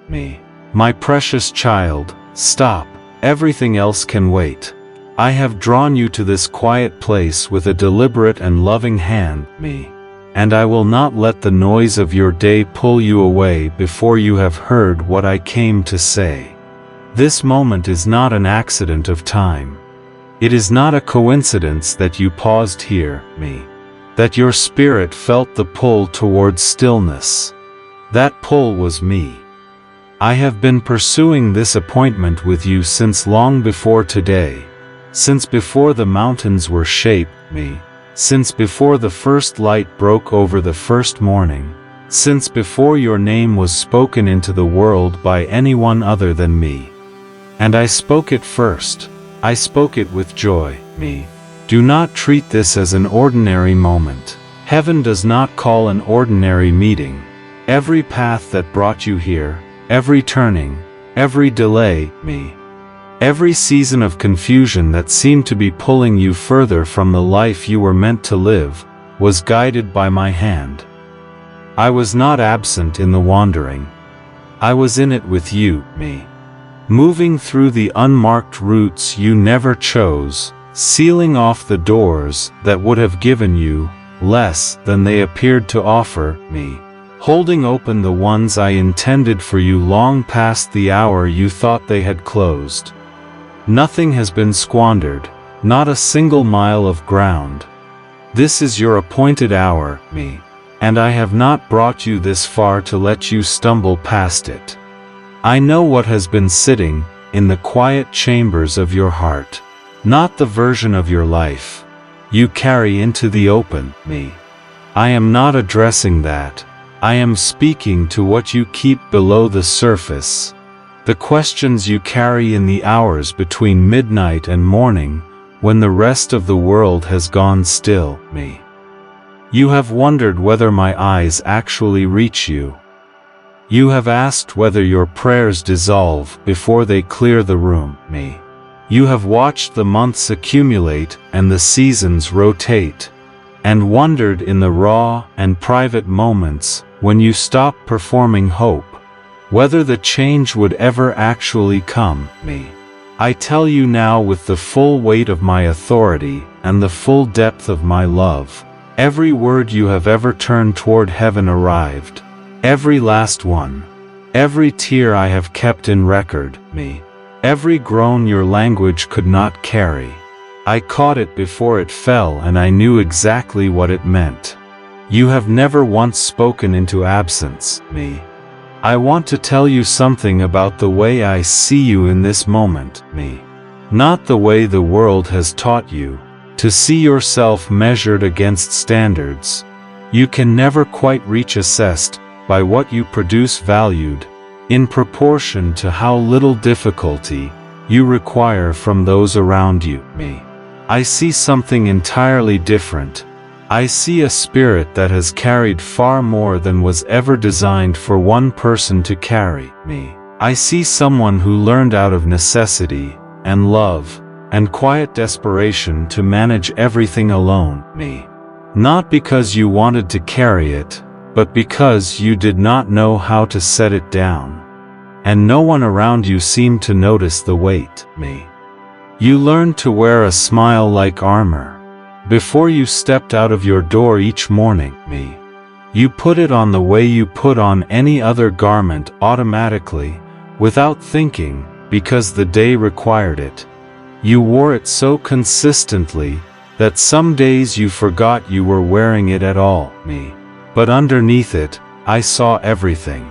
me. My precious child, stop. Everything else can wait. I have drawn you to this quiet place with a deliberate and loving hand, me. And I will not let the noise of your day pull you away before you have heard what I came to say. This moment is not an accident of time. It is not a coincidence that you paused here, me. That your spirit felt the pull towards stillness. That pull was me. I have been pursuing this appointment with you since long before today. Since before the mountains were shaped, me. Since before the first light broke over the first morning. Since before your name was spoken into the world by anyone other than me. And I spoke it first. I spoke it with joy, me. Do not treat this as an ordinary moment. Heaven does not call an ordinary meeting. Every path that brought you here, every turning, every delay, me. Every season of confusion that seemed to be pulling you further from the life you were meant to live, was guided by my hand. I was not absent in the wandering. I was in it with you, me. Moving through the unmarked routes you never chose, sealing off the doors that would have given you less than they appeared to offer, me. Holding open the ones I intended for you long past the hour you thought they had closed. Nothing has been squandered, not a single mile of ground. This is your appointed hour, me, and I have not brought you this far to let you stumble past it. I know what has been sitting in the quiet chambers of your heart, not the version of your life you carry into the open, me. I am not addressing that. I am speaking to what you keep below the surface. The questions you carry in the hours between midnight and morning, when the rest of the world has gone still, me. You have wondered whether my eyes actually reach you. You have asked whether your prayers dissolve before they clear the room, me. You have watched the months accumulate and the seasons rotate, and wondered in the raw and private moments when you stop performing hope, whether the change would ever actually come, me. I tell you now with the full weight of my authority and the full depth of my love, every word you have ever turned toward heaven arrived, every last one, every tear I have kept in record, me, every groan your language could not carry. I caught it before it fell and I knew exactly what it meant. You have never once spoken into absence, me. I want to tell you something about the way I see you in this moment, me. Not the way the world has taught you to see yourself measured against standards you can never quite reach, assessed by what you produce, valued in proportion to how little difficulty you require from those around you, me. I see something entirely different. I see a spirit that has carried far more than was ever designed for one person to carry, me. I see someone who learned out of necessity, and love, and quiet desperation to manage everything alone, me. Not because you wanted to carry it, but because you did not know how to set it down. And no one around you seemed to notice the weight, me. You learned to wear a smile like armor. Before you stepped out of your door each morning, me. You put it on the way you put on any other garment, automatically, without thinking, because the day required it. You wore it so consistently that some days you forgot you were wearing it at all, me. But underneath it, I saw everything.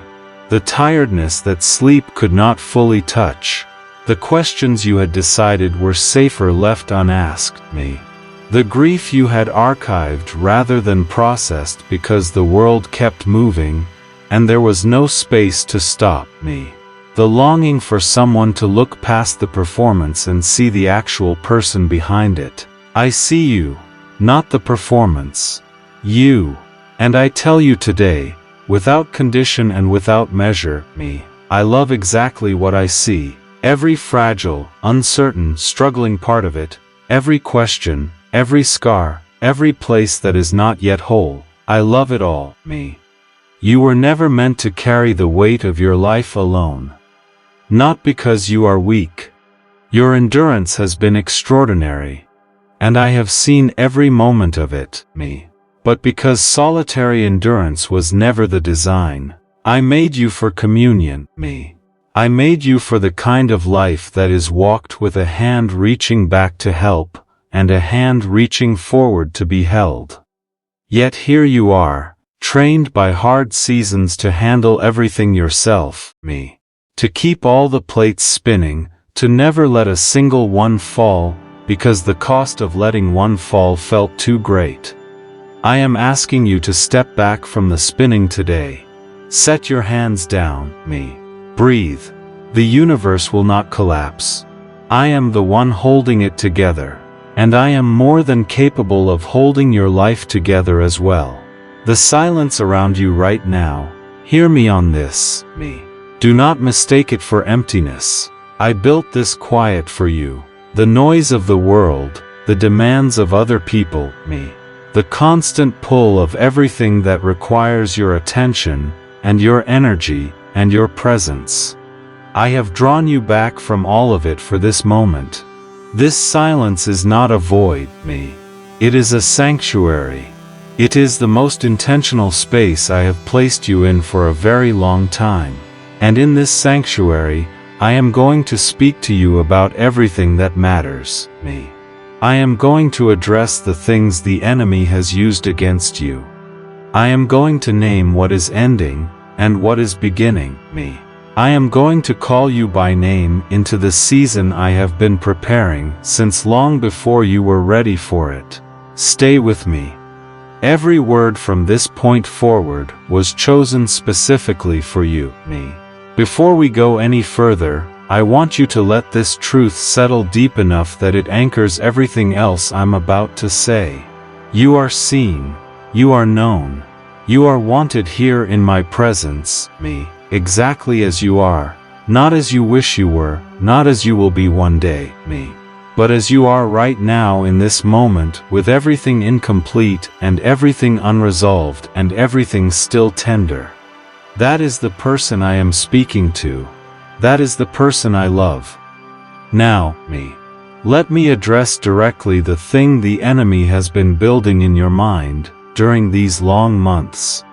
The tiredness that sleep could not fully touch. The questions you had decided were safer left unasked, me. The grief you had archived rather than processed because the world kept moving, and there was no space to stop, me. The longing for someone to look past the performance and see the actual person behind it. I see you, not the performance. You. And I tell you today, without condition and without measure, me, I love exactly what I see. Every fragile, uncertain, struggling part of it, every question, every scar, every place that is not yet whole. I love it all, me. You were never meant to carry the weight of your life alone. Not because you are weak. Your endurance has been extraordinary. And I have seen every moment of it, me. But because solitary endurance was never the design, I made you for communion, me. I made you for the kind of life that is walked with a hand reaching back to help, and a hand reaching forward to be held. Yet here you are, trained by hard seasons to handle everything yourself, me. To keep all the plates spinning, to never let a single one fall, because the cost of letting one fall felt too great. I am asking you to step back from the spinning today. Set your hands down, me. Breathe. The universe will not collapse. I am the one holding it together. And I am more than capable of holding your life together as well. The silence around you right now, hear me on this, me. Do not mistake it for emptiness. I built this quiet for you. The noise of the world, the demands of other people, me. The constant pull of everything that requires your attention, and your energy, and your presence. I have drawn you back from all of it for this moment. This silence is not a void, me. It is a sanctuary. It is the most intentional space I have placed you in for a very long time. And in this sanctuary, I am going to speak to you about everything that matters, me. I am going to address the things the enemy has used against you. I am going to name what is ending, and what is beginning, me. I am going to call you by name into the season I have been preparing since long before you were ready for it. Stay with me. Every word from this point forward was chosen specifically for you, me. Before we go any further, I want you to let this truth settle deep enough that it anchors everything else I'm about to say. You are seen. You are known. You are wanted here in my presence, me, exactly as you are, not as you wish you were, not as you will be one day, me, but as you are right now in this moment, with everything incomplete and everything unresolved and everything still tender. That is the person I am speaking to. That is the person I love. Now, me. Let me address directly the thing the enemy has been building in your mind during these long months.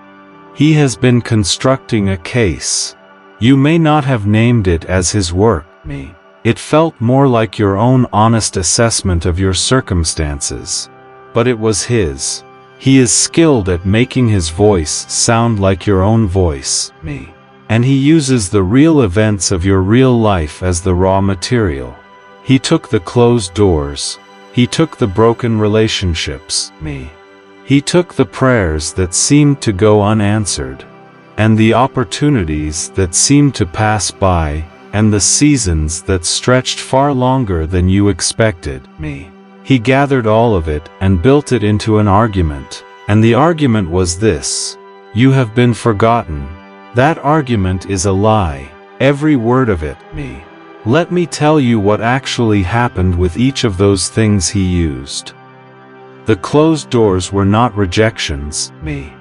He has been constructing a case. You may not have named it as his work, me. It felt more like your own honest assessment of your circumstances. But it was his. He is skilled at making his voice sound like your own voice, me. And he uses the real events of your real life as the raw material. He took the closed doors. He took the broken relationships, me. He took the prayers that seemed to go unanswered, and the opportunities that seemed to pass by, and the seasons that stretched far longer than you expected, me. He gathered all of it and built it into an argument. And the argument was this: you have been forgotten. That argument is a lie. Every word of it, me. Let me tell you what actually happened with each of those things he used. The closed doors were not rejections, me.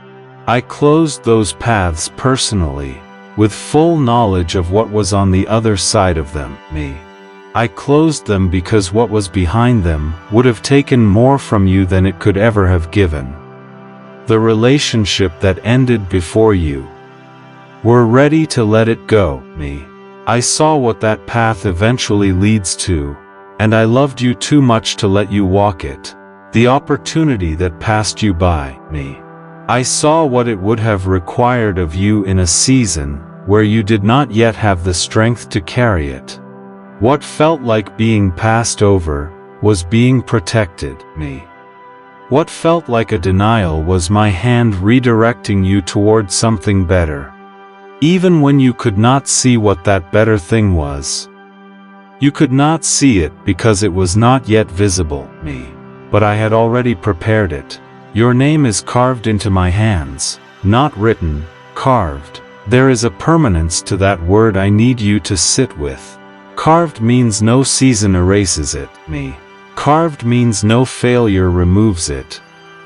I closed those paths personally, with full knowledge of what was on the other side of them, me. I closed them because what was behind them would have taken more from you than it could ever have given. The relationship that ended before you. Were ready to let it go, me. I saw what that path eventually leads to, and I loved you too much to let you walk it. The opportunity that passed you by, me. I saw what it would have required of you in a season where you did not yet have the strength to carry it. What felt like being passed over was being protected, me. What felt like a denial was my hand redirecting you toward something better. Even when you could not see what that better thing was. You could not see it because it was not yet visible, me. But I had already prepared it. Your name is carved into my hands, not written, carved. There is a permanence to that word I need you to sit with. Carved means no season erases it, me. Carved means no failure removes it.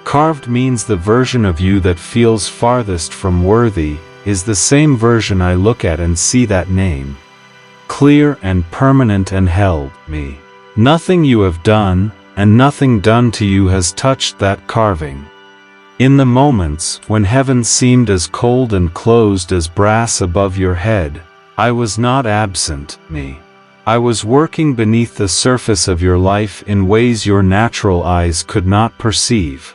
Carved means the version of you that feels farthest from worthy is the same version I look at and see that name. Clear and permanent and held me. Nothing you have done, and nothing done to you has touched that carving. In the moments when heaven seemed as cold and closed as brass above your head, I was not absent, me. I was working beneath the surface of your life in ways your natural eyes could not perceive.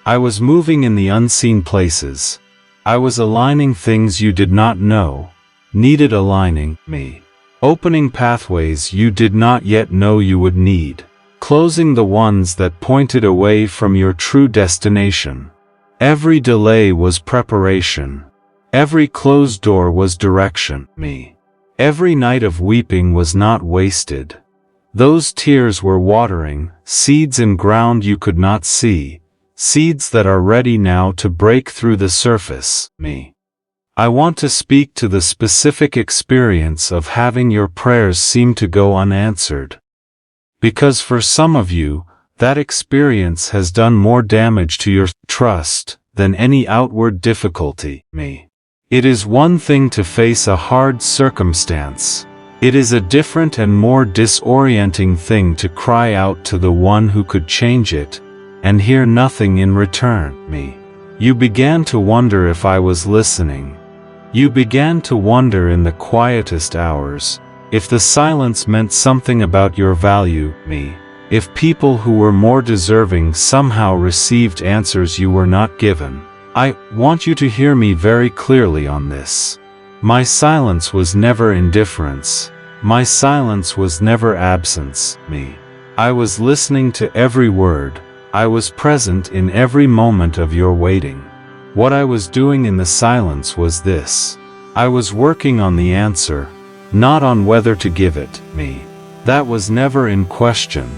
I was moving in the unseen places. I was aligning things you did not know, needed aligning, me. Opening pathways you did not yet know you would need. Closing the ones that pointed away from your true destination. Every delay was preparation. Every closed door was direction, me. Every night of weeping was not wasted. Those tears were watering, seeds in ground you could not see, seeds that are ready now to break through the surface, me. I want to speak to the specific experience of having your prayers seem to go unanswered. Because for some of you, that experience has done more damage to your trust than any outward difficulty, me. It is one thing to face a hard circumstance. It is a different and more disorienting thing to cry out to the one who could change it, and hear nothing in return, me. You began to wonder if I was listening. You began to wonder in the quietest hours, if the silence meant something about your value, me. If people who were more deserving somehow received answers you were not given. I want you to hear me very clearly on this. My silence was never indifference. My silence was never absence, me. I was listening to every word. I was present in every moment of your waiting. What I was doing in the silence was this. I was working on the answer, not on whether to give it, me. That was never in question.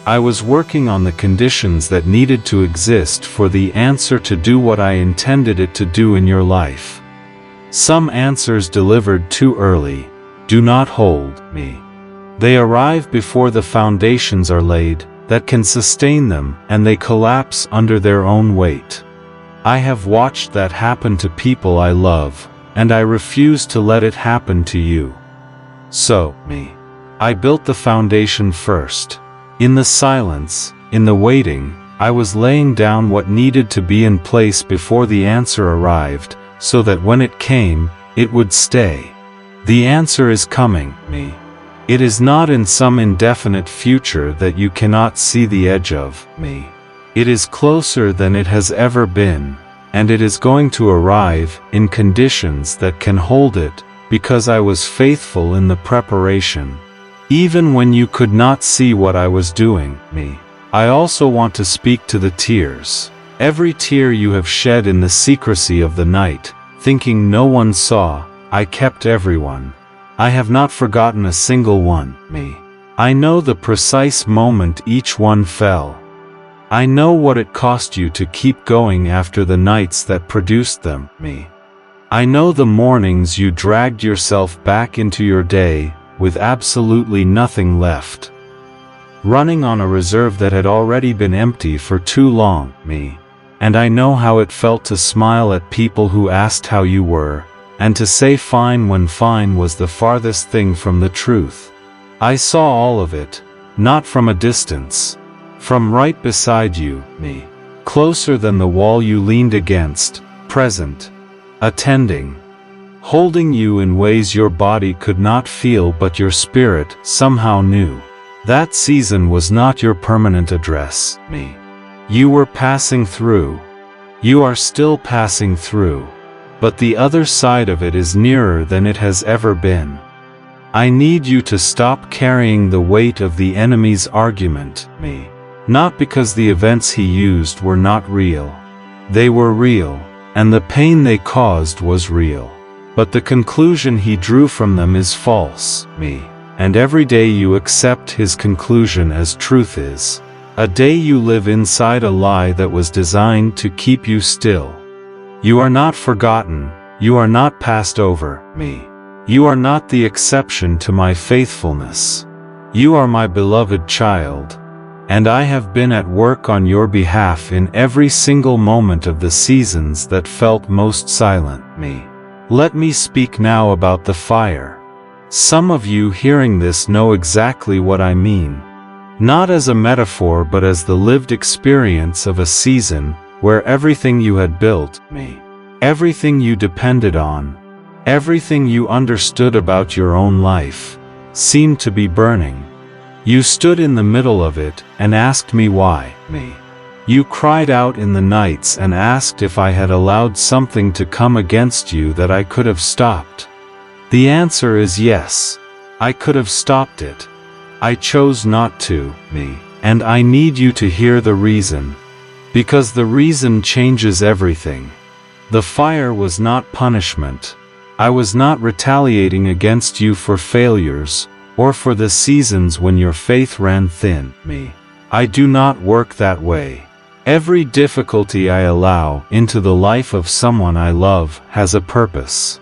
I was working on the conditions that needed to exist for the answer to do what I intended it to do in your life. Some answers delivered too early do not hold, me. They arrive before the foundations are laid that can sustain them, and they collapse under their own weight. I have watched that happen to people I love, and I refuse to let it happen to you. So, me. I built the foundation first. In the silence, in the waiting, I was laying down what needed to be in place before the answer arrived, so that when it came, it would stay. The answer is coming, me. It is not in some indefinite future that you cannot see the edge of, me. It is closer than it has ever been, and it is going to arrive in conditions that can hold it, because I was faithful in the preparation. Even when you could not see what I was doing, me. I also want to speak to the tears. Every tear you have shed in the secrecy of the night, thinking no one saw, I kept everyone. I have not forgotten a single one, me. I know the precise moment each one fell. I know what it cost you to keep going after the nights that produced them, me. I know the mornings you dragged yourself back into your day, with absolutely nothing left. Running on a reserve that had already been empty for too long, me. And I know how it felt to smile at people who asked how you were, and to say fine when fine was the farthest thing from the truth. I saw all of it, not from a distance. From right beside you, me. Closer than the wall you leaned against, present. Attending. Holding you in ways your body could not feel but your spirit somehow knew. That season was not your permanent address, me. You were passing through. You are still passing through. But the other side of it is nearer than it has ever been. I need you to stop carrying the weight of the enemy's argument, me. Not because the events he used were not real. They were real, and the pain they caused was real. But the conclusion he drew from them is false, me. And every day you accept his conclusion as truth is a day you live inside a lie that was designed to keep you still. You are not forgotten, you are not passed over, me. You are not the exception to my faithfulness. You are my beloved child. And I have been at work on your behalf in every single moment of the seasons that felt most silent, me. Let me speak now about the fire. Some of you hearing this know exactly what I mean. Not as a metaphor but as the lived experience of a season where everything you had built, me. Everything you depended on, everything you understood about your own life, seemed to be burning. You stood in the middle of it and asked me why, me. You cried out in the nights and asked if I had allowed something to come against you that I could have stopped. The answer is yes. I could have stopped it. I chose not to, me. And I need you to hear the reason. Because the reason changes everything. The fire was not punishment. I was not retaliating against you for failures, or for the seasons when your faith ran thin, me. I do not work that way. Every difficulty I allow into the life of someone I love has a purpose.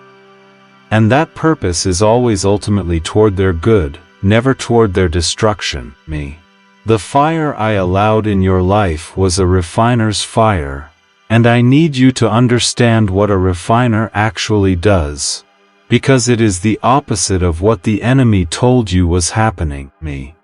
And that purpose is always ultimately toward their good, never toward their destruction, me. The fire I allowed in your life was a refiner's fire, and I need you to understand what a refiner actually does. Because it is the opposite of what the enemy told you was happening, me.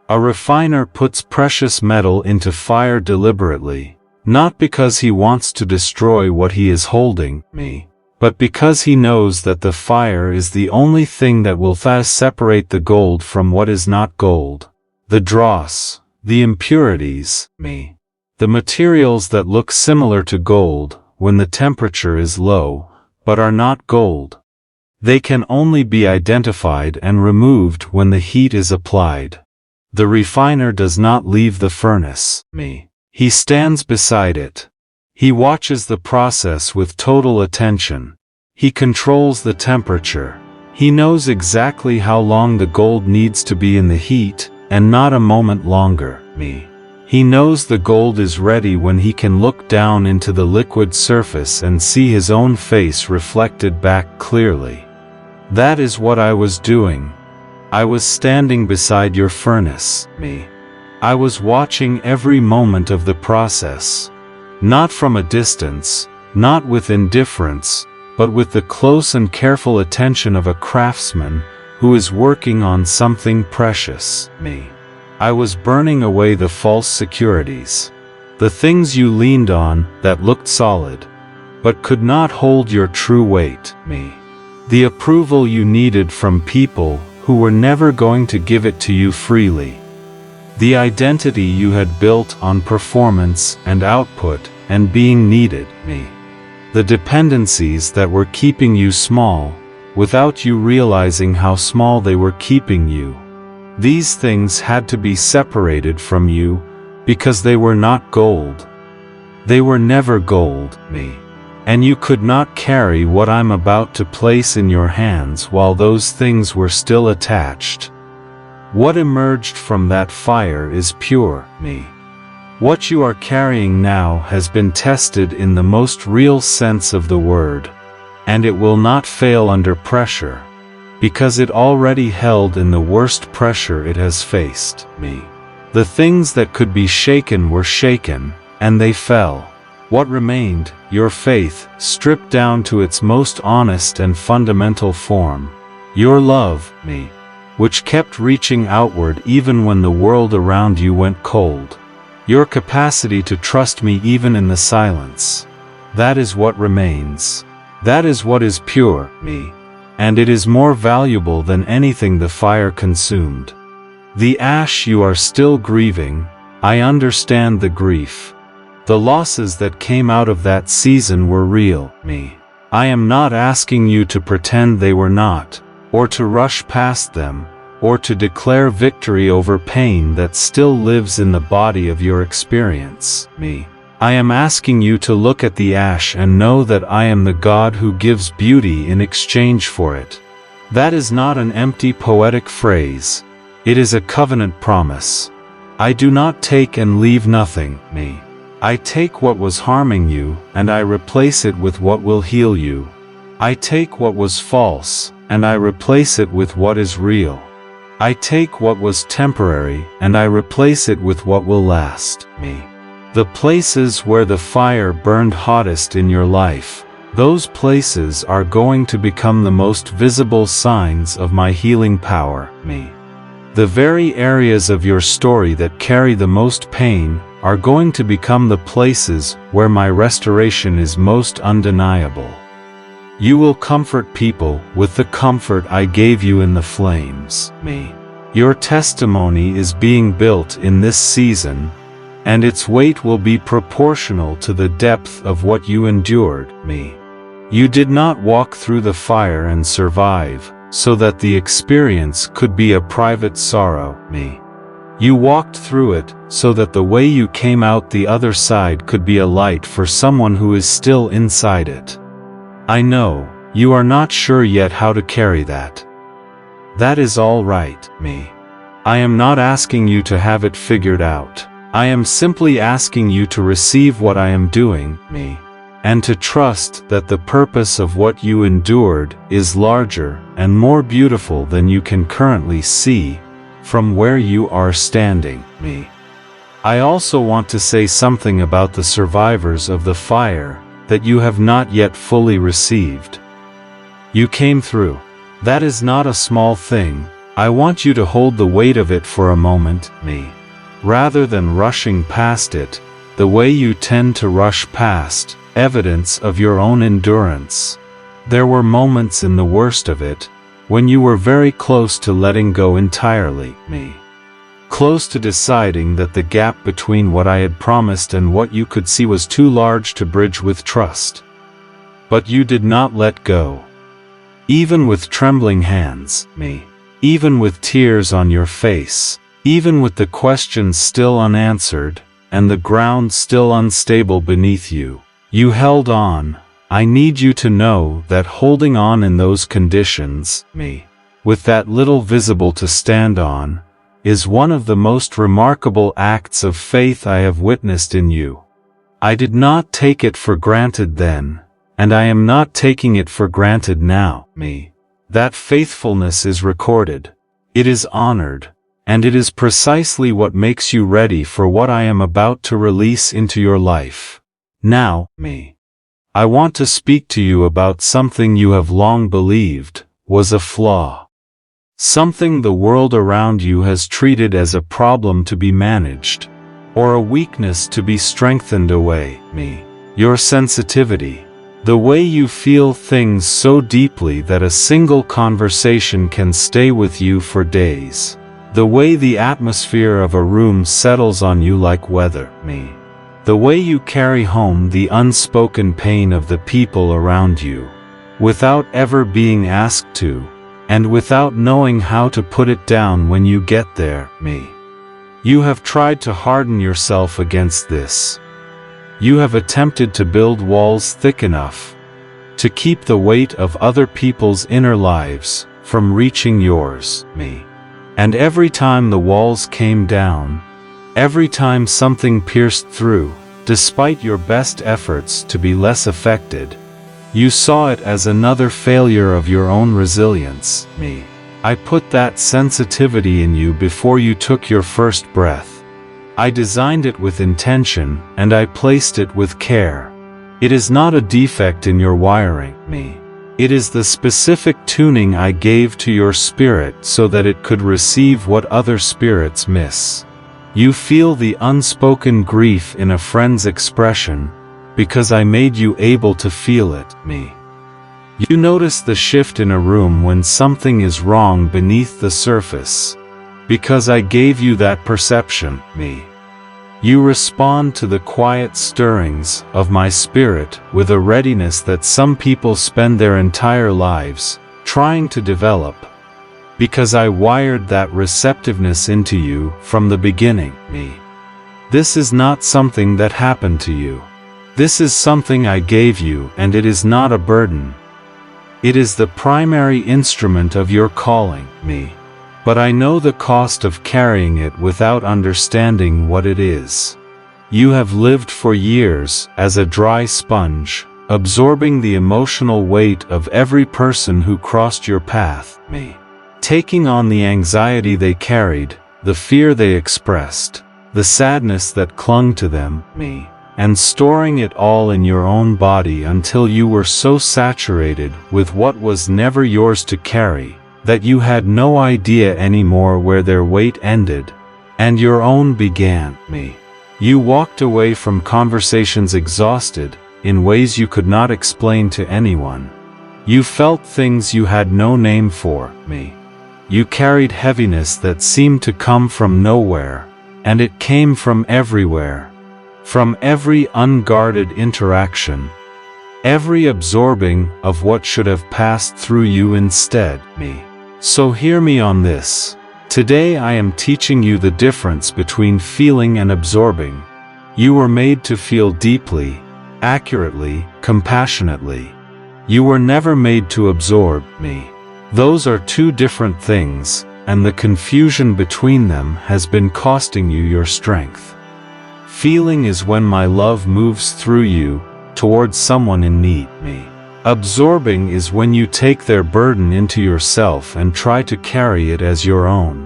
A refiner puts precious metal into fire deliberately, not because he wants to destroy what he is holding, me, but because he knows that the fire is the only thing that will separate the gold from what is not gold. The dross, the impurities, me. The materials that look similar to gold when the temperature is low, but are not gold. They can only be identified and removed when the heat is applied. The refiner does not leave the furnace, me. He stands beside it. He watches the process with total attention. He controls the temperature. He knows exactly how long the gold needs to be in the heat, and not a moment longer, me. He knows the gold is ready when he can look down into the liquid surface and see his own face reflected back clearly. That is what I was doing. I was standing beside your furnace, me. I was watching every moment of the process. Not from a distance, not with indifference, but with the close and careful attention of a craftsman who is working on something precious, me. I was burning away the false securities. The things you leaned on that looked solid, but could not hold your true weight, me. The approval you needed from people who were never going to give it to you freely. The identity you had built on performance and output and being needed, me. The dependencies that were keeping you small, without you realizing how small they were keeping you. These things had to be separated from you, because they were not gold. They were never gold, me. And you could not carry what I'm about to place in your hands while those things were still attached. What emerged from that fire is pure, me. What you are carrying now has been tested in the most real sense of the word, and it will not fail under pressure, because it already held in the worst pressure it has faced, me. The things that could be shaken were shaken, and they fell. What remained, your faith, stripped down to its most honest and fundamental form. Your love, me, which kept reaching outward even when the world around you went cold. Your capacity to trust me even in the silence. That is what remains. That is what is pure, me. And it is more valuable than anything the fire consumed. The ash you are still grieving, I understand the grief. The losses that came out of that season were real, me. I am not asking you to pretend they were not, or to rush past them, or to declare victory over pain that still lives in the body of your experience, me. I am asking you to look at the ash and know that I am the God who gives beauty in exchange for it. That is not an empty poetic phrase. It is a covenant promise. I do not take and leave nothing, me. I take what was harming you, and I replace it with what will heal you. I take what was false, and I replace it with what is real. I take what was temporary and I replace it with what will last, me. The places where the fire burned hottest in your life, those places are going to become the most visible signs of my healing power, me. The very areas of your story that carry the most pain are going to become the places where my restoration is most undeniable. You will comfort people with the comfort I gave you in the flames, me. Your testimony is being built in this season, and its weight will be proportional to the depth of what you endured, me. You did not walk through the fire and survive, so that the experience could be a private sorrow, me. You walked through it, so that the way you came out the other side could be a light for someone who is still inside it. I know, you are not sure yet how to carry that. That is all right, me. I am not asking you to have it figured out. I am simply asking you to receive what I am doing, me. And to trust that the purpose of what you endured is larger and more beautiful than you can currently see from where you are standing, me. I also want to say something about the survivors of the fire that you have not yet fully received. You came through. That is not a small thing. I want you to hold the weight of it for a moment, me. Rather than rushing past it, the way you tend to rush past evidence of your own endurance. There were moments in the worst of it, when you were very close to letting go entirely, me. Close to deciding that the gap between what I had promised and what you could see was too large to bridge with trust. But you did not let go. Even with trembling hands, me. Even with tears on your face. Even with the questions still unanswered, and the ground still unstable beneath you. You held on. I need you to know that holding on in those conditions, me, with that little visible to stand on, is one of the most remarkable acts of faith I have witnessed in you. I did not take it for granted then, and I am not taking it for granted now, me. That faithfulness is recorded. It is honored, and it is precisely what makes you ready for what I am about to release into your life. Now, me. I want to speak to you about something you have long believed was a flaw. Something the world around you has treated as a problem to be managed, or a weakness to be strengthened away, me. Your sensitivity. The way you feel things so deeply that a single conversation can stay with you for days. The way the atmosphere of a room settles on you like weather, me. The way you carry home the unspoken pain of the people around you, without ever being asked to, and without knowing how to put it down when you get there, me. You have tried to harden yourself against this. You have attempted to build walls thick enough to keep the weight of other people's inner lives from reaching yours, me. And every time the walls came down, every time something pierced through, despite your best efforts to be less affected, you saw it as another failure of your own resilience, me. I put that sensitivity in you before you took your first breath. I designed it with intention, and I placed it with care. It is not a defect in your wiring, me. It is the specific tuning I gave to your spirit so that it could receive what other spirits miss. You feel the unspoken grief in a friend's expression, because I made you able to feel it, me. You notice the shift in a room when something is wrong beneath the surface, because I gave you that perception, me. You respond to the quiet stirrings of my spirit with a readiness that some people spend their entire lives trying to develop, because I wired that receptiveness into you from the beginning, me. This is not something that happened to you. This is something I gave you, and it is not a burden. It is the primary instrument of your calling, me. But I know the cost of carrying it without understanding what it is. You have lived for years as a dry sponge, absorbing the emotional weight of every person who crossed your path, me. taking on the anxiety they carried, the fear they expressed, the sadness that clung to them, me, and storing it all in your own body until you were so saturated with what was never yours to carry, that you had no idea anymore where their weight ended, and your own began, me. You walked away from conversations exhausted, in ways you could not explain to anyone. You felt things you had no name for, me. You carried heaviness that seemed to come from nowhere, and it came from everywhere. From every unguarded interaction, every absorbing of what should have passed through you instead, me. So hear me on this. Today I am teaching you the difference between feeling and absorbing. You were made to feel deeply, accurately, compassionately. You were never made to absorb, me. Those are two different things, and the confusion between them has been costing you your strength. Feeling is when my love moves through you, towards someone in need, me. Absorbing is when you take their burden into yourself and try to carry it as your own.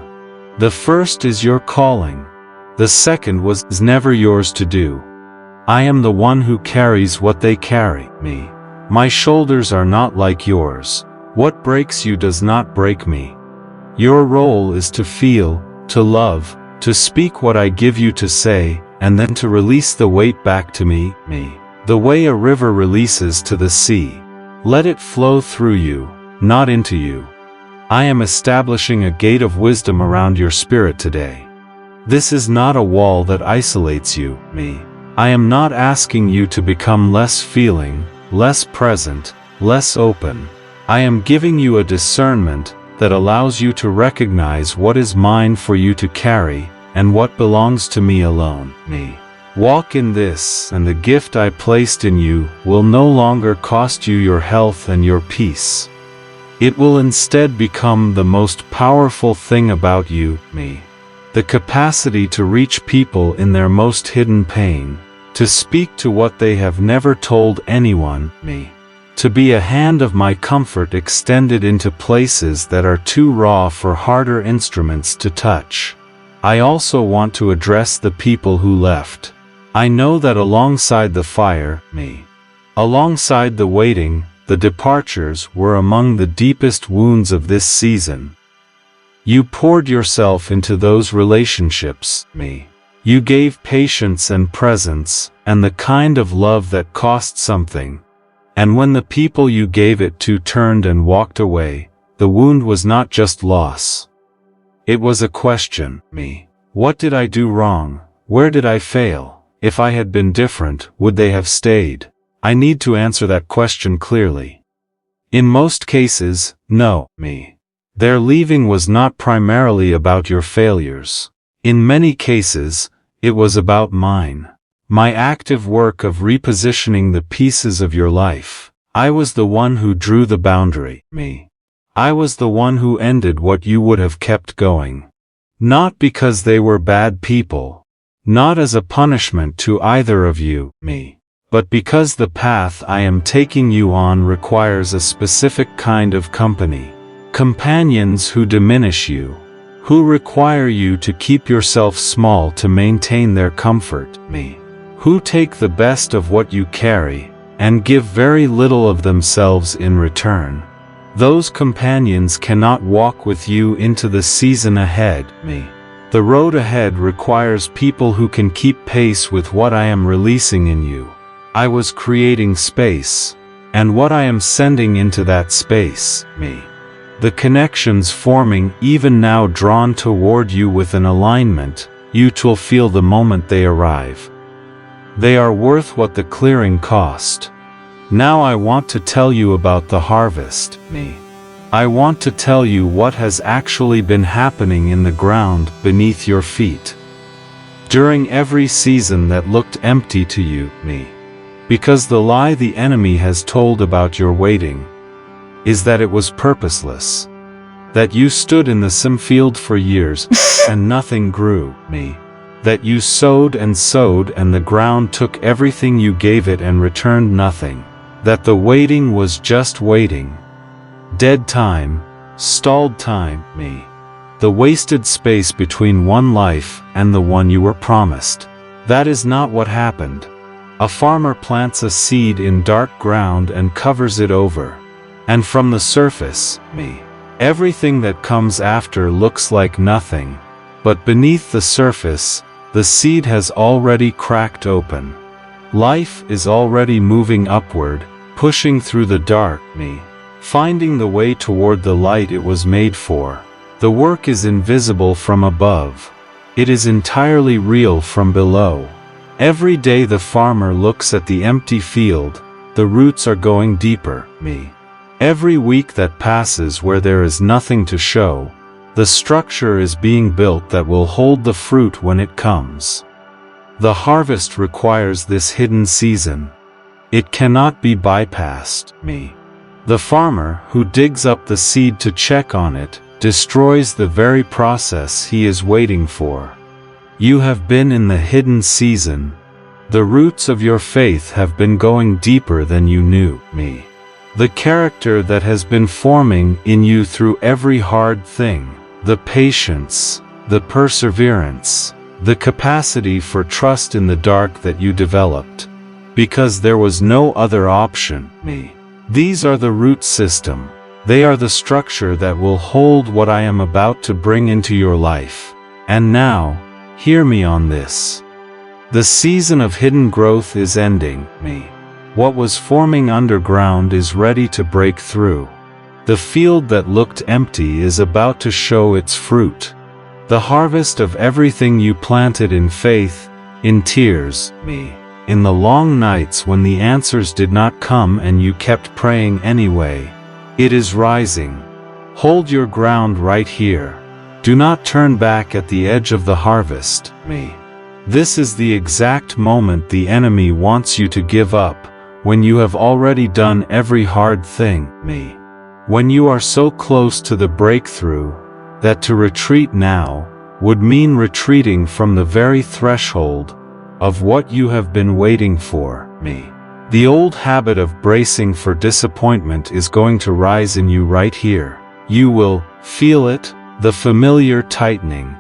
The first is your calling. The second was never yours to do. I am the one who carries what they carry, me. My shoulders are not like yours. What breaks you does not break me. Your role is to feel, to love, to speak what I give you to say, and then to release the weight back to me, me. The way a river releases to the sea. Let it flow through you, not into you. I am establishing a gate of wisdom around your spirit today. This is not a wall that isolates you, me. I am not asking you to become less feeling, less present, less open. I am giving you a discernment that allows you to recognize what is mine for you to carry, and what belongs to me alone, me. Walk in this, and the gift I placed in you will no longer cost you your health and your peace. It will instead become the most powerful thing about you, me. The capacity to reach people in their most hidden pain, to speak to what they have never told anyone, me. To be a hand of my comfort extended into places that are too raw for harder instruments to touch. I also want to address the people who left. I know that alongside the fire, me. Alongside the waiting, the departures were among the deepest wounds of this season. You poured yourself into those relationships, me. You gave patience and presence, and the kind of love that cost something. And when the people you gave it to turned and walked away, the wound was not just loss. It was a question, me. What did I do wrong? Where did I fail? If I had been different, would they have stayed? I need to answer that question clearly. In most cases, no, me. Their leaving was not primarily about your failures. In many cases, it was about mine. My active work of repositioning the pieces of your life. I was the one who drew the boundary, me. I was the one who ended what you would have kept going. Not because they were bad people. Not as a punishment to either of you, me. But because the path I am taking you on requires a specific kind of company. Companions who diminish you. Who require you to keep yourself small to maintain their comfort, me. Who take the best of what you carry, and give very little of themselves in return. Those companions cannot walk with you into the season ahead, me. The road ahead requires people who can keep pace with what I am releasing in you. I was creating space, and what I am sending into that space, me. The connections forming even now drawn toward you with an alignment, you will feel the moment they arrive. They are worth what the clearing cost. Now I want to tell you about the harvest, me. I want to tell you what has actually been happening in the ground beneath your feet. During every season that looked empty to you, me. Because the lie the enemy has told about your waiting is that it was purposeless. That you stood in the same field for years and nothing grew, me. That you sowed and the ground took everything you gave it and returned nothing. That the waiting was just waiting. Dead time, Stalled time, me. The wasted space between one life and the one you were promised. That is not what happened. A farmer plants a seed in dark ground and covers it over. And from the surface, me. Everything that comes after looks like nothing. But beneath the surface, the seed has already cracked open. Life is already moving upward, pushing through the dark, me. Finding the way toward the light it was made for. The work is invisible from above. It is entirely real from below. Every day the farmer looks at the empty field, the roots are going deeper, me. Every week that passes where there is nothing to show, the structure is being built that will hold the fruit when it comes. The harvest requires this hidden season. It cannot be bypassed, me. The farmer who digs up the seed to check on it, destroys the very process he is waiting for. You have been in the hidden season. The roots of your faith have been going deeper than you knew, me. The character that has been forming in you through every hard thing, the patience, the perseverance, the capacity for trust in the dark that you developed. Because there was no other option, me. These are the root system. They are the structure that will hold what I am about to bring into your life. And now, hear me on this. The season of hidden growth is ending, me. What was forming underground is ready to break through. The field that looked empty is about to show its fruit. The harvest of everything you planted in faith, in tears, me. In the long nights when the answers did not come and you kept praying anyway. It is rising. Hold your ground right here. Do not turn back at the edge of the harvest, me. This is the exact moment the enemy wants you to give up, when you have already done every hard thing, me. When you are so close to the breakthrough, that to retreat now, would mean retreating from the very threshold of what you have been waiting for, me. The old habit of bracing for disappointment is going to rise in you right here. You will feel it, the familiar tightening,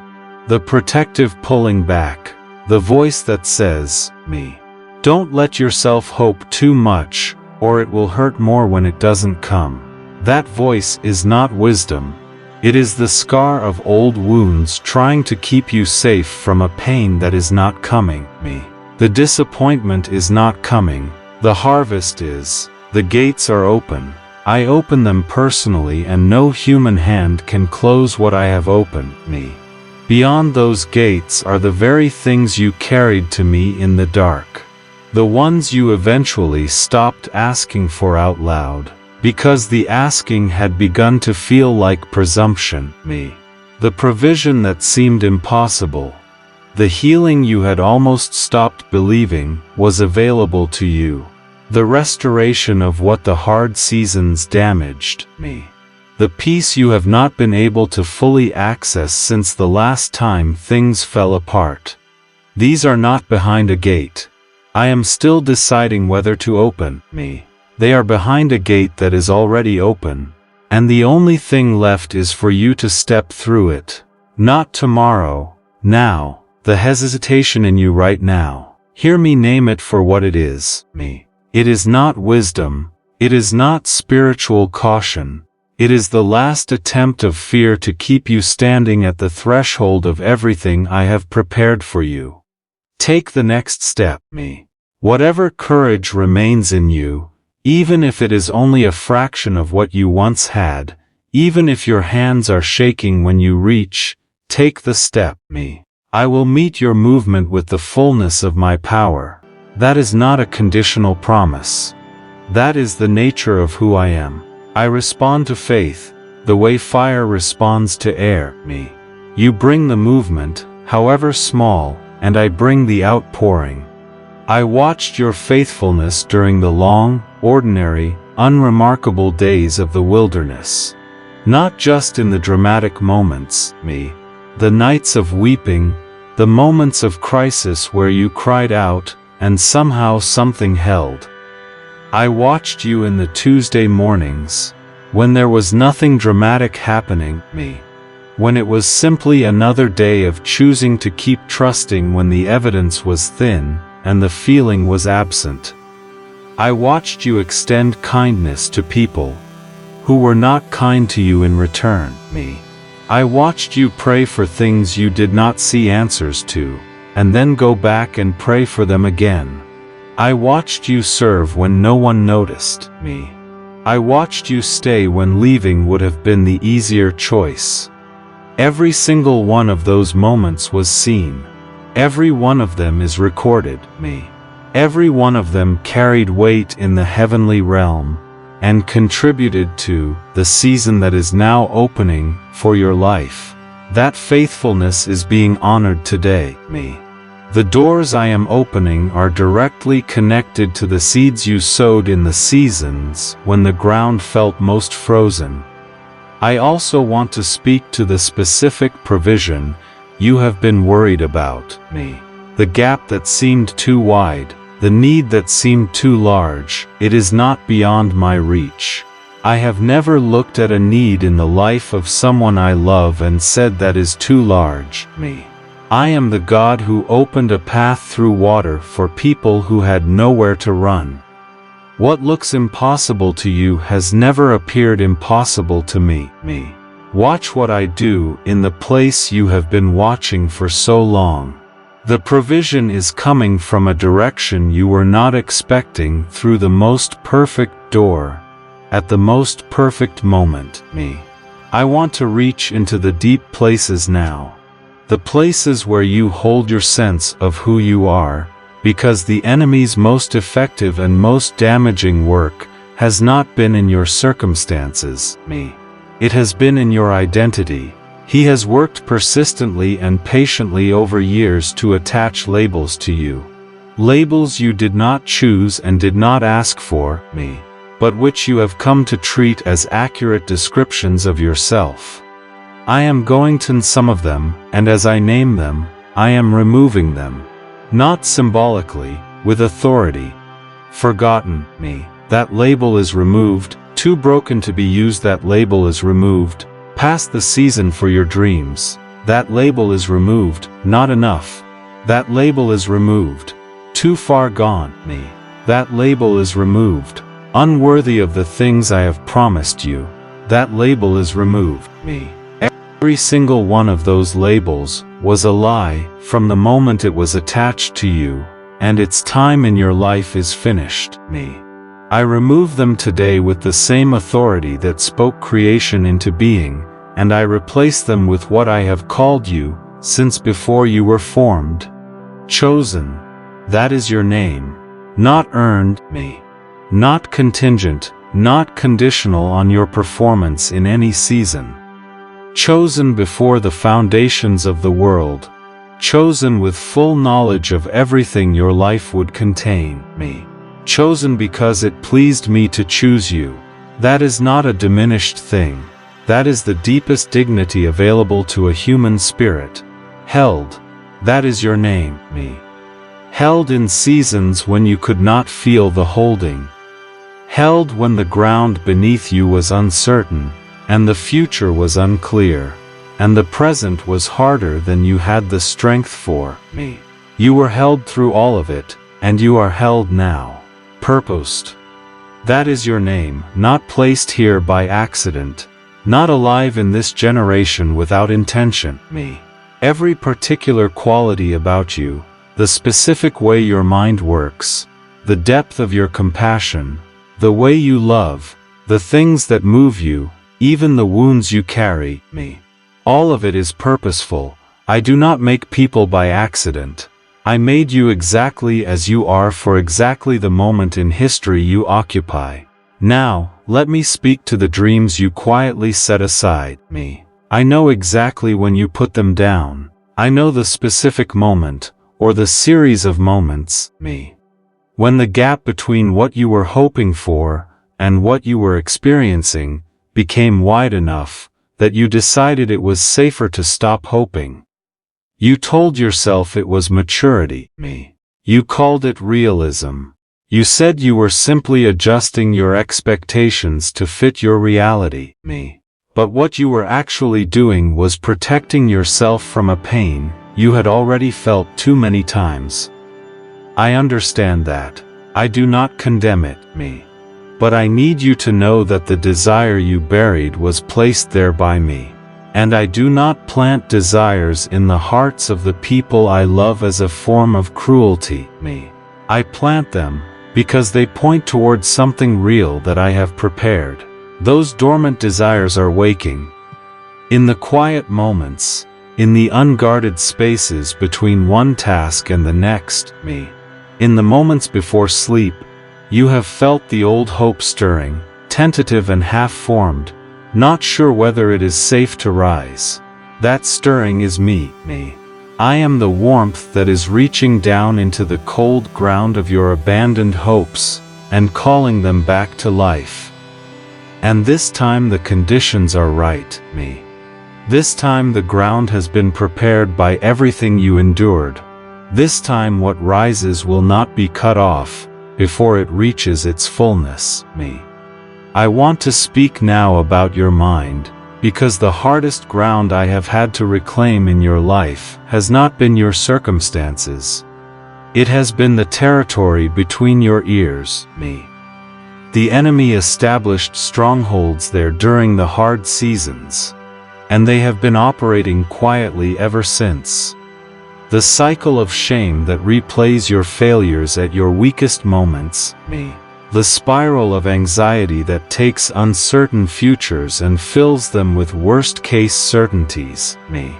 the protective pulling back, the voice that says, me. Don't let yourself hope too much, or it will hurt more when it doesn't come. That voice is not wisdom. It is the scar of old wounds trying to keep you safe from a pain that is not coming, me. The disappointment is not coming. The harvest is. The gates are open. I open them personally and no human hand can close what I have opened, me. Beyond those gates are the very things you carried to me in the dark. The ones you eventually stopped asking for out loud. Because the asking had begun to feel like presumption, me. The provision that seemed impossible. The healing you had almost stopped believing was available to you. The restoration of what the hard seasons damaged, me. The peace you have not been able to fully access since the last time things fell apart. These are not behind a gate. I am still deciding whether to open, me. They are behind a gate that is already open, and the only thing left is for you to step through it. Not tomorrow, now, the hesitation in you right now. Hear me name it for what it is, me. It is not wisdom, it is not spiritual caution, it is the last attempt of fear to keep you standing at the threshold of everything I have prepared for you. Take the next step, me. Whatever courage remains in you, even if it is only a fraction of what you once had, even if your hands are shaking when you reach, take the step, me. I will meet your movement with the fullness of my power. That is not a conditional promise. That is the nature of who I am. I respond to faith, the way fire responds to air, me. You bring the movement, however small, and I bring the outpouring. I watched your faithfulness during the long, ordinary, unremarkable days of the wilderness. Not just in the dramatic moments, me. The nights of weeping, the moments of crisis where you cried out, and somehow something held. I watched you in the Tuesday mornings, When there was nothing dramatic happening, me. When it was simply another day of choosing to keep trusting when the evidence was thin, and the feeling was absent. I watched you extend kindness to people who were not kind to you in return, me. I watched you pray for things you did not see answers to, and then go back and pray for them again. I watched you serve when no one noticed, me. I watched you stay when leaving would have been the easier choice. Every single one of those moments was seen. Every one of them is recorded, me. Every one of them carried weight in the heavenly realm, and contributed to the season that is now opening for your life. That faithfulness is being honored today, me. The doors I am opening are directly connected to the seeds you sowed in the seasons when the ground felt most frozen. I also want to speak to the specific provision you have been worried about, me. The gap that seemed too wide, the need that seemed too large, it is not beyond my reach. I have never looked at a need in the life of someone I love and said that is too large, me. I am the God who opened a path through water for people who had nowhere to run. What looks impossible to you has never appeared impossible to me, me. Watch what I do in the place you have been watching for so long. The provision is coming from a direction you were not expecting through the most perfect door, at the most perfect moment, me. I want to reach into the deep places now. The places where you hold your sense of who you are, because the enemy's most effective and most damaging work has not been in your circumstances, me. It has been in your identity. He has worked persistently and patiently over years to attach labels to you. Labels you did not choose and did not ask for, me, but which you have come to treat as accurate descriptions of yourself. I am going to some of them, and as I name them, I am removing them. Not symbolically, with authority. Forgotten, me. That label is removed, too broken to be used. That label is removed. Past the season for your dreams. That label is removed, not enough. That label is removed. Too far gone, me. That label is removed. Unworthy of the things I have promised you. That label is removed, me. Every single one of those labels was a lie from the moment it was attached to you, and its time in your life is finished, me. I remove them today with the same authority that spoke creation into being, and I replace them with what I have called you, since before you were formed. Chosen. That is your name. Not earned, me. Not contingent, not conditional on your performance in any season. Chosen before the foundations of the world. Chosen with full knowledge of everything your life would contain, me. Chosen because it pleased me to choose you. That is not a diminished thing. That is the deepest dignity available to a human spirit. Held. That is your name, me. Held in seasons when you could not feel the holding. Held when the ground beneath you was uncertain, and the future was unclear, and the present was harder than you had the strength for, me. You were held through all of it, and you are held now. Purposed. That is your name, not placed here by accident, not alive in this generation without intention, me. Every particular quality about you, the specific way your mind works, the depth of your compassion, the way you love, the things that move you, even the wounds you carry, me. All of it is purposeful. I do not make people by accident. I made you exactly as you are for exactly the moment in history you occupy. Now, let me speak to the dreams you quietly set aside, me. I know exactly when you put them down. I know the specific moment, or the series of moments, me. When the gap between what you were hoping for, and what you were experiencing, became wide enough, that you decided it was safer to stop hoping. You told yourself it was maturity, me. You called it realism. You said you were simply adjusting your expectations to fit your reality, me. But what you were actually doing was protecting yourself from a pain you had already felt too many times. I understand that. I do not condemn it, me. But I need you to know that the desire you buried was placed there by me. And I do not plant desires in the hearts of the people I love as a form of cruelty, me. I plant them because they point towards something real that I have prepared. Those dormant desires are waking. In the quiet moments, in the unguarded spaces between one task and the next, me. In the moments before sleep, you have felt the old hope stirring, tentative and half-formed, not sure whether it is safe to rise. That stirring is me. I am the warmth that is reaching down into the cold ground of your abandoned hopes, and calling them back to life. And this time the conditions are right, me. This time the ground has been prepared by everything you endured. This time what rises will not be cut off before it reaches its fullness, me. I want to speak now about your mind, because the hardest ground I have had to reclaim in your life has not been your circumstances. It has been the territory between your ears, me. The enemy established strongholds there during the hard seasons, and they have been operating quietly ever since. The cycle of shame that replays your failures at your weakest moments, me. The spiral of anxiety that takes uncertain futures and fills them with worst-case certainties, me.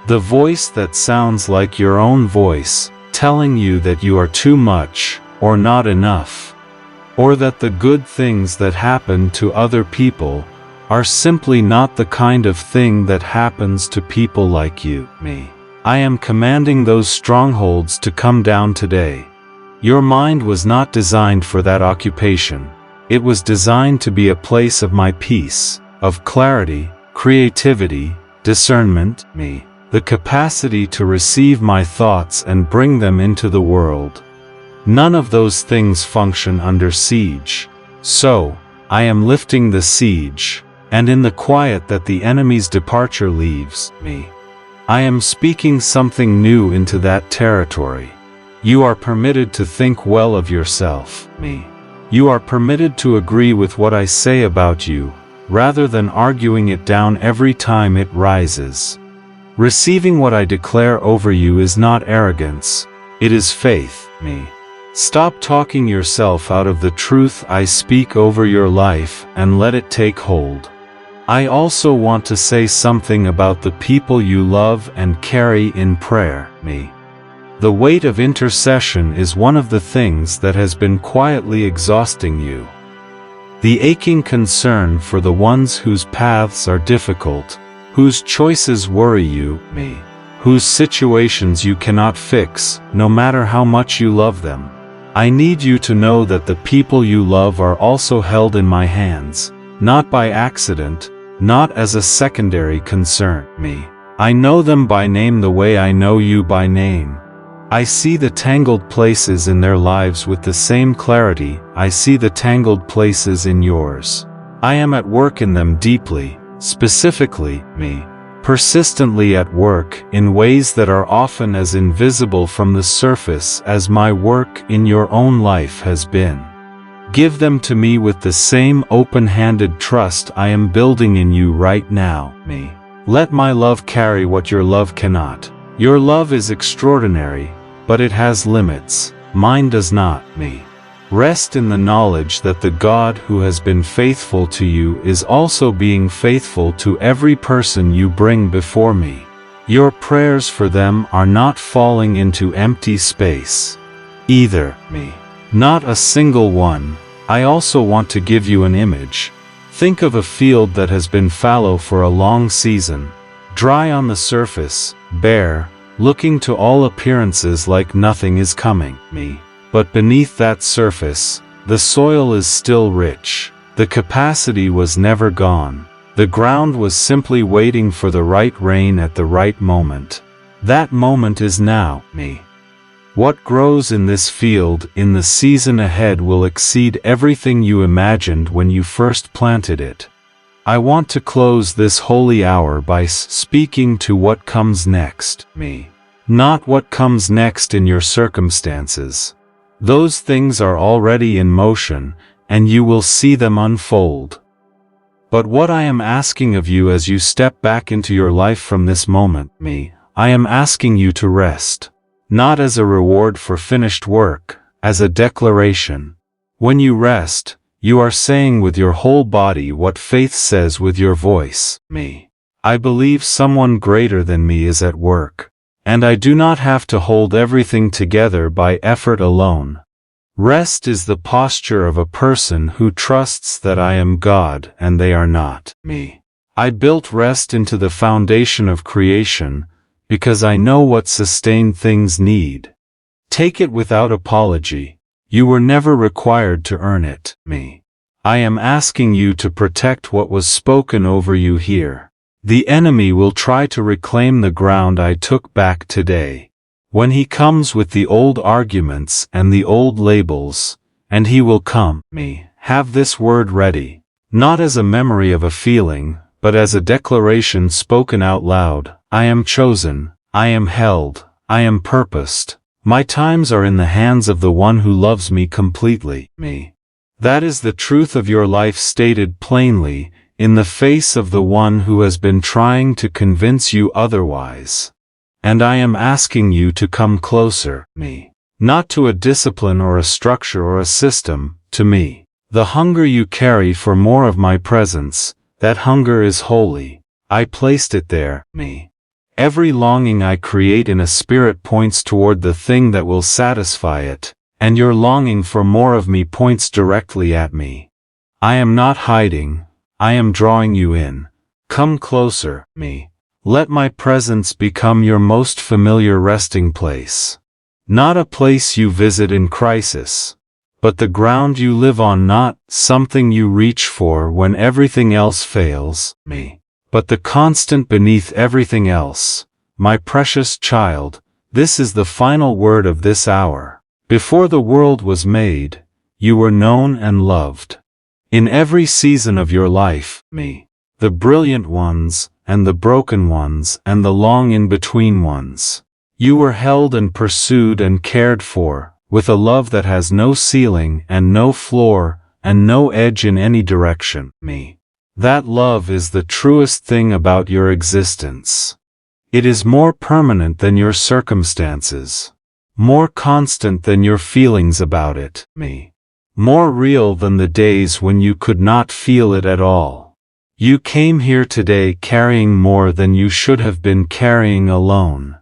The voice that sounds like your own voice, telling you that you are too much, or not enough, or that the good things that happen to other people are simply not the kind of thing that happens to people like you, me. I am commanding those strongholds to come down today. Your mind was not designed for that occupation. It was designed to be a place of my peace, of clarity, creativity, discernment, me. The capacity to receive my thoughts and bring them into the world. None of those things function under siege. So, I am lifting the siege, and in the quiet that the enemy's departure leaves, me. I am speaking something new into that territory. You are permitted to think well of yourself, me. You are permitted to agree with what I say about you, rather than arguing it down every time it rises. Receiving what I declare over you is not arrogance, it is faith, me. Stop talking yourself out of the truth I speak over your life and let it take hold. I also want to say something about the people you love and carry in prayer, me. The weight of intercession is one of the things that has been quietly exhausting you. The aching concern for the ones whose paths are difficult, whose choices worry you, me. Whose situations you cannot fix, no matter how much you love them. I need you to know that the people you love are also held in my hands, not by accident, not as a secondary concern, me. I know them by name the way I know you by name. I see the tangled places in their lives with the same clarity I see the tangled places in yours. I am at work in them deeply, specifically, me. Persistently at work in ways that are often as invisible from the surface as my work in your own life has been. Give them to me with the same open-handed trust I am building in you right now, me. Let my love carry what your love cannot. Your love is extraordinary, but it has limits. Mine does not, me. Rest in the knowledge that the God who has been faithful to you is also being faithful to every person you bring before me. Your prayers for them are not falling into empty space. Either, me. Not a single one. I also want to give you an image. Think of a field that has been fallow for a long season, dry on the surface, bare, looking to all appearances like nothing is coming, me. But beneath that surface, the soil is still rich. The capacity was never gone. The ground was simply waiting for the right rain at the right moment. That moment is now, me. What grows in this field in the season ahead will exceed everything you imagined when you first planted it. I want to close this holy hour by speaking to what comes next, me. Not what comes next in your circumstances. Those things are already in motion, and you will see them unfold. But what I am asking of you as you step back into your life from this moment, me, I am asking you to rest. Not as a reward for finished work, as a declaration. When you rest, you are saying with your whole body what faith says with your voice, me. I believe someone greater than me is at work. And I do not have to hold everything together by effort alone. Rest is the posture of a person who trusts that I am God and they are not me. I built rest into the foundation of creation, because I know what sustained things need. Take it without apology. You were never required to earn it, me. I am asking you to protect what was spoken over you here. The enemy will try to reclaim the ground I took back today. When he comes with the old arguments and the old labels, and he will come, me, have this word ready, not as a memory of a feeling, but as a declaration spoken out loud. I am chosen, I am held, I am purposed. My times are in the hands of the one who loves me completely, me. That is the truth of your life stated plainly, in the face of the one who has been trying to convince you otherwise. And I am asking you to come closer, me. Not to a discipline or a structure or a system, to me. The hunger you carry for more of my presence, that hunger is holy. I placed it there, me. Every longing I create in a spirit points toward the thing that will satisfy it, and your longing for more of me points directly at me. I am not hiding. I am drawing you in. Come closer, me. Let my presence become your most familiar resting place. Not a place you visit in crisis, but the ground you live on, not something you reach for when everything else fails, me. But the constant beneath everything else. My precious child, this is the final word of this hour. Before the world was made, you were known and loved. In every season of your life, me, the brilliant ones, and the broken ones, and the long in-between ones, you were held and pursued and cared for, with a love that has no ceiling and no floor, and no edge in any direction, me. That love is the truest thing about your existence. It is more permanent than your circumstances, more constant than your feelings about it, me. More real than the days when you could not feel it at all. You came here today carrying more than you should have been carrying alone.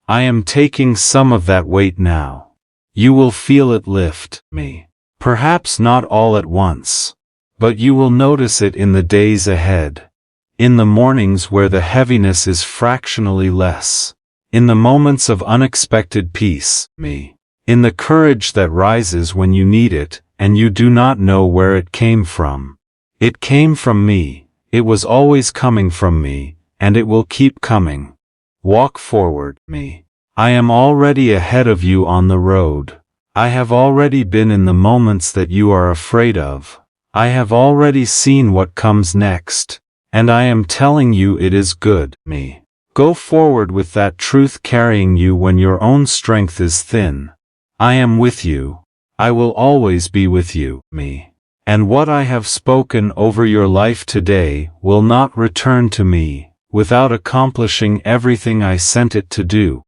I am taking some of that weight now. You will feel it lift, me. Perhaps not all at once, but you will notice it in the days ahead. In the mornings where the heaviness is fractionally less. In the moments of unexpected peace, me. In the courage that rises when you need it, and you do not know where it came from. It came from me, it was always coming from me, and it will keep coming. Walk forward, me. I am already ahead of you on the road. I have already been in the moments that you are afraid of. I have already seen what comes next, and I am telling you it is good, me. Go forward with that truth carrying you when your own strength is thin. I am with you. I will always be with you, me. And what I have spoken over your life today will not return to me, without accomplishing everything I sent it to do.